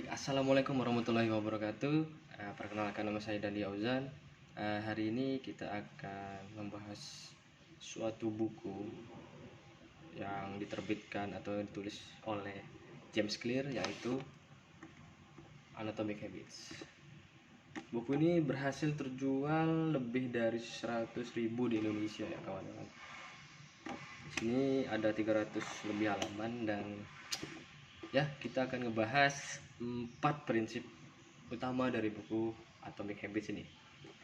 Baik, assalamualaikum warahmatullahi wabarakatuh. Perkenalkan, nama saya Dandi Auzan. Hari ini kita akan membahas suatu buku yang diterbitkan atau ditulis oleh James Clear, yaitu Atomic Habits. Buku ini berhasil terjual lebih dari 100.000 di Indonesia ya kawan-kawan. Di sini ada 300 lebih halaman dan ya, kita akan ngebahas 4 prinsip utama dari buku Atomic Habits ini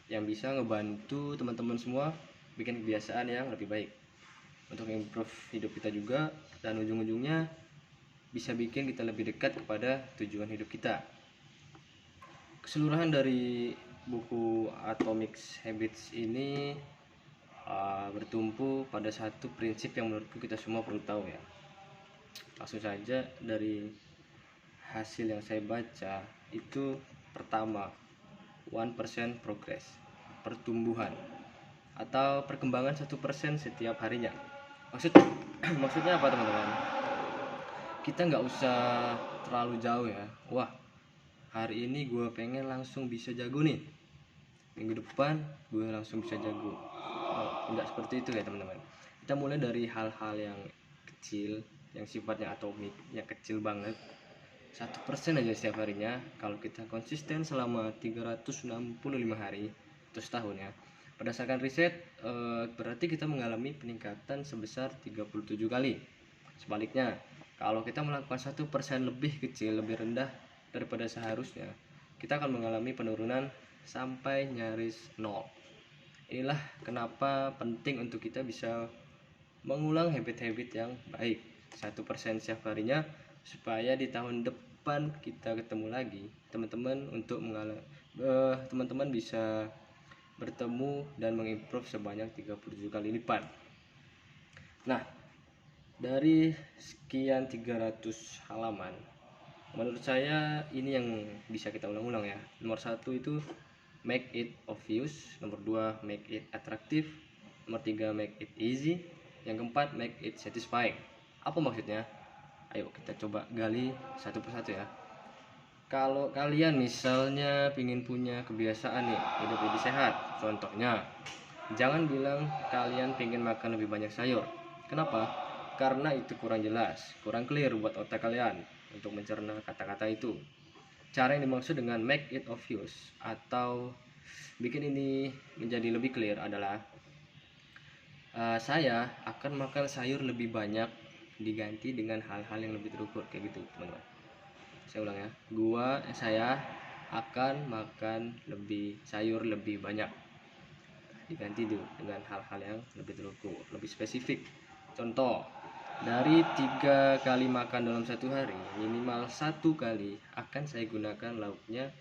yang bisa ngebantu teman-teman semua bikin kebiasaan yang lebih baik untuk improve hidup kita juga, dan ujung-ujungnya bisa bikin kita lebih dekat kepada tujuan hidup kita. Keseluruhan dari buku Atomic Habits ini bertumpu pada satu prinsip yang menurutku kita semua perlu tahu ya. Langsung saja dari hasil yang saya baca itu, pertama, 1% progress, pertumbuhan atau perkembangan 1% setiap harinya. Maksudnya apa teman-teman? Kita nggak usah terlalu jauh ya. Wah, hari ini gue pengen langsung bisa jago nih, minggu depan gue langsung bisa jago. Nggak seperti itu ya teman-teman. Kita mulai dari hal-hal yang kecil, yang sifatnya atomik, yang kecil banget. 1% aja setiap harinya. Kalau kita konsisten selama 365 hari atau setahun ya, berdasarkan riset, berarti kita mengalami peningkatan sebesar 37 kali. Sebaliknya, kalau kita melakukan 1% lebih kecil, lebih rendah daripada seharusnya, kita akan mengalami penurunan sampai nyaris 0. Inilah kenapa penting untuk kita bisa mengulang habit-habit yang baik 1% setiap harinya, supaya di tahun depan kita ketemu lagi teman-teman, untuk teman-teman bisa bertemu dan mengimprove sebanyak 37 kali lipat. Nah, dari sekian 300 halaman, menurut saya ini yang bisa kita ulang-ulang ya. Nomor 1 itu make it obvious, nomor 2 make it attractive, nomor 3 make it easy, yang keempat make it satisfying. Apa maksudnya? Ayo kita coba gali satu persatu ya. Kalau kalian misalnya ingin punya kebiasaan nih, hidup lebih sehat, contohnya, jangan bilang kalian pengen makan lebih banyak sayur. Kenapa? Karena itu kurang jelas, kurang clear buat otak kalian untuk mencerna kata-kata itu. Cara yang dimaksud dengan make it obvious atau bikin ini menjadi lebih clear adalah, saya akan makan sayur lebih banyak diganti dengan hal-hal yang lebih terukur, kayak gitu teman-teman. Saya ulang ya, saya akan makan sayur lebih banyak diganti dengan hal-hal yang lebih terukur, lebih spesifik. Contoh, dari 3 kali makan dalam satu hari, minimal 1 kali akan saya gunakan lauknya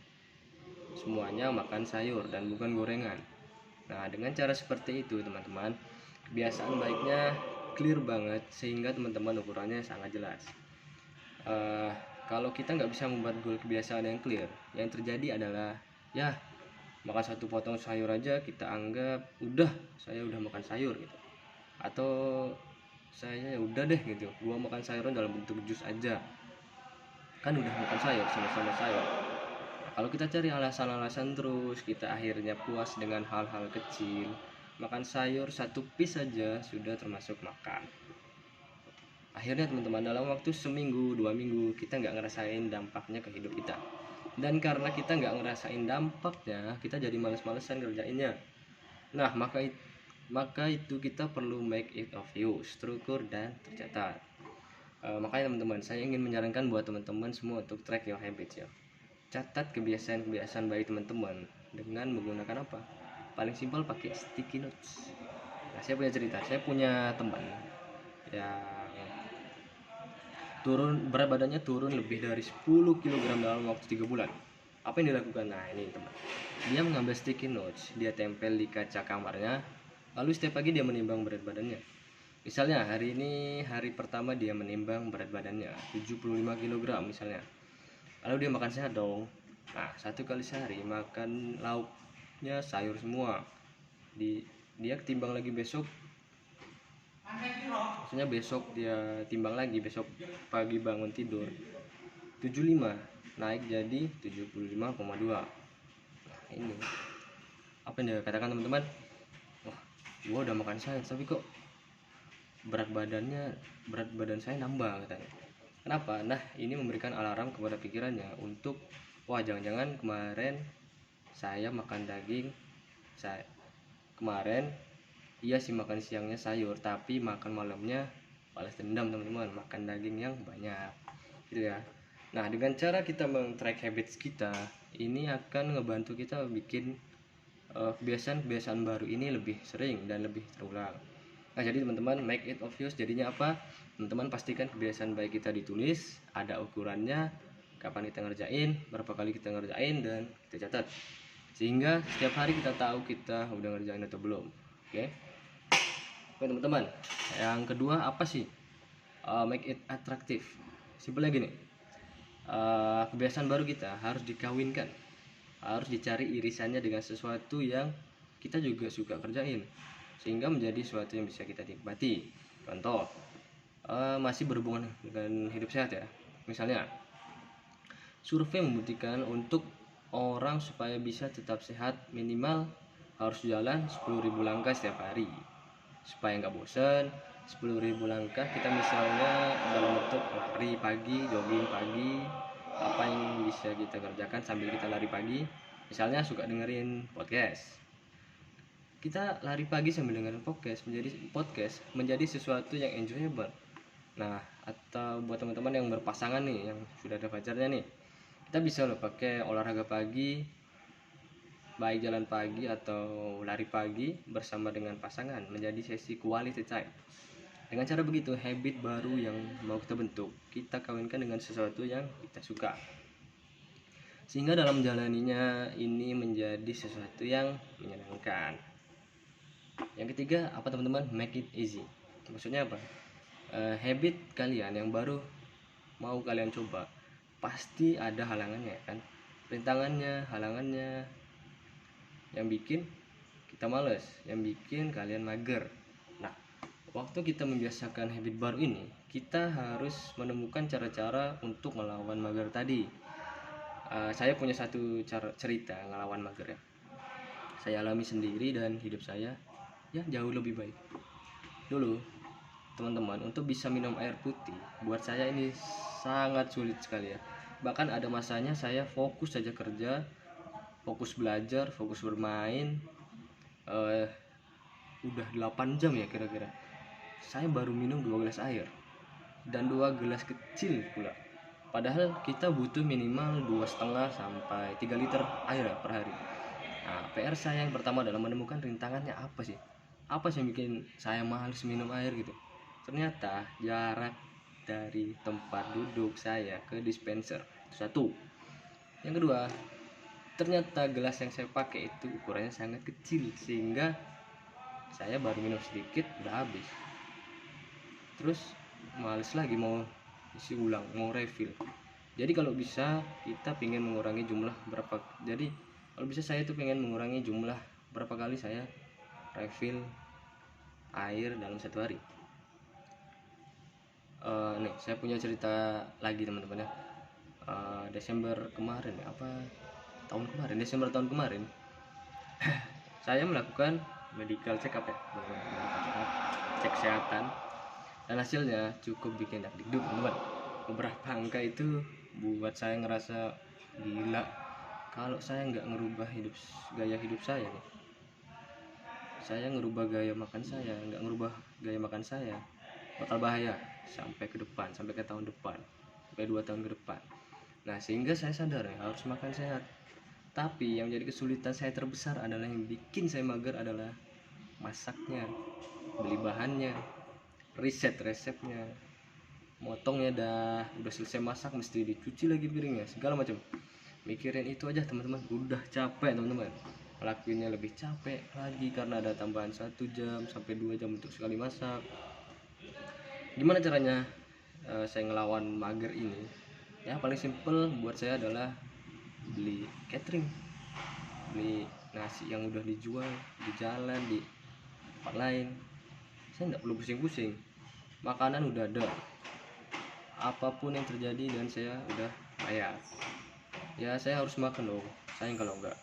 semuanya makan sayur dan bukan gorengan. Nah, dengan cara seperti itu teman-teman, kebiasaan baiknya clear banget, sehingga teman-teman ukurannya sangat jelas. Kalau kita nggak bisa membuat goal kebiasaan yang clear, yang terjadi adalah ya, makan 1 potong sayur aja kita anggap saya udah makan sayur gitu, atau saya udah deh gitu, gua makan sayurnya dalam bentuk jus aja, kan udah makan sayur, sama-sama sayur. Kalau kita cari alasan-alasan terus, kita akhirnya puas dengan hal-hal kecil. Makan sayur 1 piece saja sudah termasuk makan. Akhirnya teman-teman, dalam waktu seminggu 2 minggu kita nggak ngerasain dampaknya ke hidup kita. Dan karena kita nggak ngerasain dampaknya, kita jadi males-malesan kerjainnya. Nah, maka itu kita perlu make it obvious, terukur dan tercatat. Makanya teman-teman, saya ingin menyarankan buat teman-teman semua untuk track your habits ya. Catat kebiasaan-kebiasaan baik teman-teman dengan menggunakan apa? Paling simpel pakai sticky notes. Nah, saya punya cerita. Saya punya teman yang berat badannya turun lebih dari 10 kg dalam waktu 3 bulan. Apa yang dilakukan? Nah, ini teman. Dia mengambil sticky notes, dia tempel di kaca kamarnya, lalu setiap pagi dia menimbang berat badannya. Misalnya hari ini hari pertama dia menimbang berat badannya 75 kg misalnya. Lalu dia makan sehat dong. Nah, 1 kali sehari makan lauknya sayur semua. Dia timbang lagi besok. Maksudnya besok dia timbang lagi, besok pagi bangun tidur 75. naik jadi 75,2. Nah, ini apa yang dikatakan teman-teman, wah gua udah makan sayur tapi kok berat badan saya nambah katanya. Kenapa? Nah, ini memberikan alarm kepada pikirannya untuk, wah jangan-jangan kemarin saya makan daging, saya kemarin iya sih makan siangnya sayur, tapi makan malamnya balas dendam teman-teman, makan daging yang banyak gitu ya. Nah, dengan cara kita meng-track habits kita, ini akan ngebantu kita bikin kebiasaan-kebiasaan baru ini lebih sering dan lebih terulang. Nah, jadi teman-teman, make it obvious jadinya apa? Teman-teman pastikan kebiasaan baik kita ditulis, ada ukurannya, kapan kita ngerjain, berapa kali kita ngerjain, dan kita catat. Sehingga setiap hari kita tahu kita udah ngerjain atau belum. Oke. Oke teman-teman, yang kedua apa sih? Make it attractive. Simpel lagi nih. Kebiasaan baru kita harus dikawinkan, harus dicari irisannya dengan sesuatu yang kita juga suka kerjain, sehingga menjadi sesuatu yang bisa kita nikmati. Contoh, masih berhubungan dengan hidup sehat ya. Misalnya, survei membuktikan untuk orang supaya bisa tetap sehat minimal harus jalan 10.000 langkah setiap hari. Supaya nggak bosan, 10.000 langkah kita misalnya dalam bentuk lari pagi, jogging pagi, apa yang bisa kita kerjakan sambil kita lari pagi. Misalnya suka dengerin podcast, kita lari pagi sambil dengerin podcast menjadi sesuatu yang enjoyable. Nah, atau buat teman-teman yang berpasangan nih, yang sudah ada pacarnya nih, kita bisa loh pakai olahraga pagi, baik jalan pagi atau lari pagi bersama dengan pasangan, menjadi sesi quality time. Dengan cara begitu, habit baru yang mau kita bentuk, kita kawinkan dengan sesuatu yang kita suka, sehingga dalam menjalaninya ini menjadi sesuatu yang menyenangkan. Yang ketiga apa teman-teman? Make it easy. Maksudnya apa? Habit kalian yang baru mau kalian coba pasti ada halangannya kan, rintangannya, halangannya yang bikin kita males, yang bikin kalian mager. Nah, waktu kita membiasakan habit baru ini, kita harus menemukan cara-cara untuk melawan mager tadi. Saya punya satu cerita ngelawan mager ya. Saya alami sendiri dan hidup saya ya jauh lebih baik. Dulu, teman-teman, untuk bisa minum air putih buat saya ini sangat sulit sekali ya. Bahkan ada masanya saya fokus saja kerja, fokus belajar, fokus bermain, udah 8 jam ya kira-kira, saya baru minum 2 gelas air, dan 2 gelas kecil pula. Padahal kita butuh minimal 2,5 sampai 3 liter air per hari. Nah, PR saya yang pertama adalah menemukan rintangannya apa sih? Apa sih yang bikin saya males minum air gitu? Ternyata jarak dari tempat duduk saya ke dispenser itu satu. Yang kedua, ternyata gelas yang saya pakai itu ukurannya sangat kecil, sehingga saya baru minum sedikit udah habis. Terus males lagi mau isi ulang, mau refill. Jadi kalau bisa kita pengen mengurangi jumlah berapa, jadi kalau bisa saya tuh pengen mengurangi jumlah berapa kali saya refill air dalam satu hari. Nih saya punya cerita lagi teman-teman ya. Desember kemarin ya, Desember tahun kemarin saya melakukan medical check up ya, cek kesehatan, dan hasilnya cukup bikin deg-degan teman-teman. Beberapa angka itu buat saya ngerasa gila, kalau saya nggak ngerubah gaya hidup saya nih, saya ngerubah gaya makan saya, nggak ngerubah gaya makan saya, bakal bahaya sampai ke depan, sampai ke tahun depan, sampai 2 tahun ke depan. Nah, sehingga saya sadar ya harus makan sehat. Tapi yang jadi kesulitan saya terbesar adalah, yang bikin saya mager adalah masaknya, beli bahannya, riset resepnya, motongnya udah selesai masak mesti dicuci lagi piringnya, segala macam. Mikirin itu aja teman-teman udah capek teman-teman. Ngelakuinnya lebih capek lagi karena ada tambahan 1 jam sampai 2 jam untuk sekali masak. Gimana caranya saya ngelawan mager ini? Ya paling simple buat saya adalah beli catering, beli nasi yang udah dijual di jalan, di tempat lain. Saya nggak perlu pusing-pusing, makanan udah ada, apapun yang terjadi dan saya udah bayar. ya saya harus makan dong, sayang kalau enggak.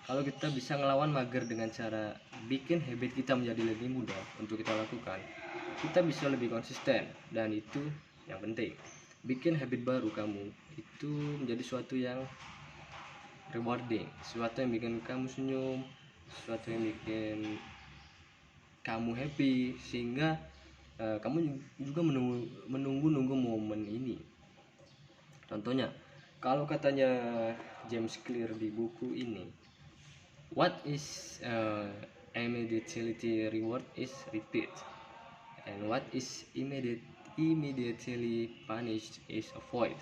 Kalau kita bisa ngelawan mager dengan cara bikin habit kita menjadi lebih mudah untuk kita lakukan, kita bisa lebih konsisten. Dan itu yang penting, bikin habit baru kamu itu menjadi suatu yang rewarding, sesuatu yang bikin kamu senyum, sesuatu yang bikin kamu happy, sehingga kamu juga menunggu momen ini. Contohnya, kalau katanya James Clear di buku ini, what is immediately reward is repeat, and what is immediately punished is avoid.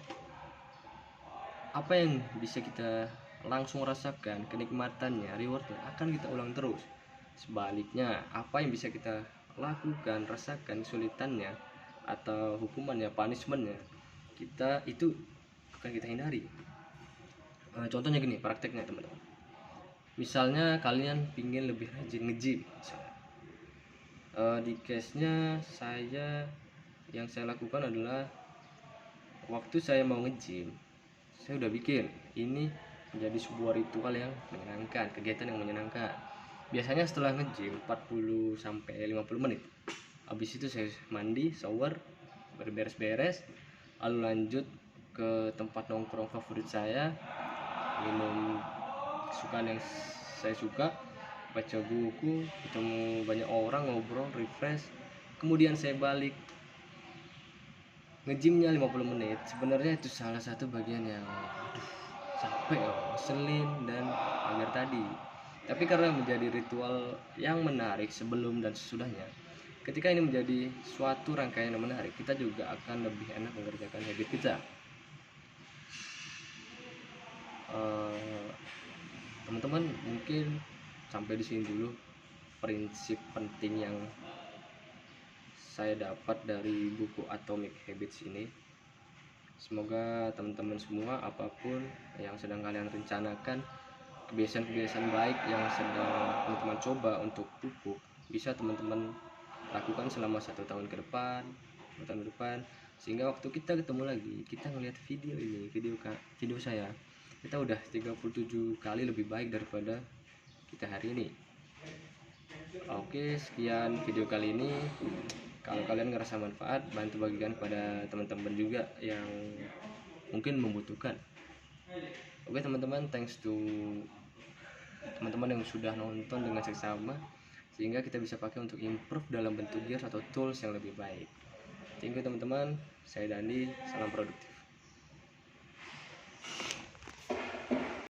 Apa yang bisa kita langsung rasakan kenikmatannya, rewardnya akan kita ulang terus. Sebaliknya, apa yang bisa kita lakukan, rasakan kesulitannya atau hukumannya, punishmentnya, kita itu akan kita hindari. Contohnya gini, prakteknya teman-teman. Misalnya kalian pingin lebih rajin nge-gym, di case-nya yang saya lakukan adalah waktu saya mau nge-gym, saya udah bikin ini menjadi sebuah ritual yang menyenangkan, kegiatan yang menyenangkan. Biasanya setelah nge-gym 40 sampai 50 menit. Habis itu saya mandi, shower, beres-beres, lalu lanjut ke tempat nongkrong favorit saya, minum kesukaan yang saya suka, baca buku, ketemu banyak orang, ngobrol, refresh. Kemudian saya balik ngejimnya 50 menit. Sebenarnya itu salah satu bagian yang capek ya, ngeselin dan mager tadi. Tapi karena menjadi ritual yang menarik sebelum dan sesudahnya, ketika ini menjadi suatu rangkaian yang menarik, kita juga akan lebih enak mengerjakan habit kita. Teman-teman mungkin sampai di sini dulu prinsip penting yang saya dapat dari buku Atomic Habits ini. Semoga teman-teman semua, apapun yang sedang kalian rencanakan, kebiasaan-kebiasaan baik yang sedang teman-teman coba untuk pupuk, bisa teman-teman lakukan selama 1 tahun ke depan, 2 tahun ke depan, sehingga waktu kita ketemu lagi, kita ngelihat video ini, video saya, kita udah 37 kali lebih baik daripada kita hari ini. Oke, sekian video kali ini. Kalau kalian ngerasa manfaat, bantu bagikan pada teman-teman juga yang mungkin membutuhkan. Oke teman-teman, thanks to teman-teman yang sudah nonton dengan seksama, sehingga kita bisa pakai untuk improve dalam bentuk gear atau tools yang lebih baik. Thank you teman-teman, saya Dandi, salam produktif.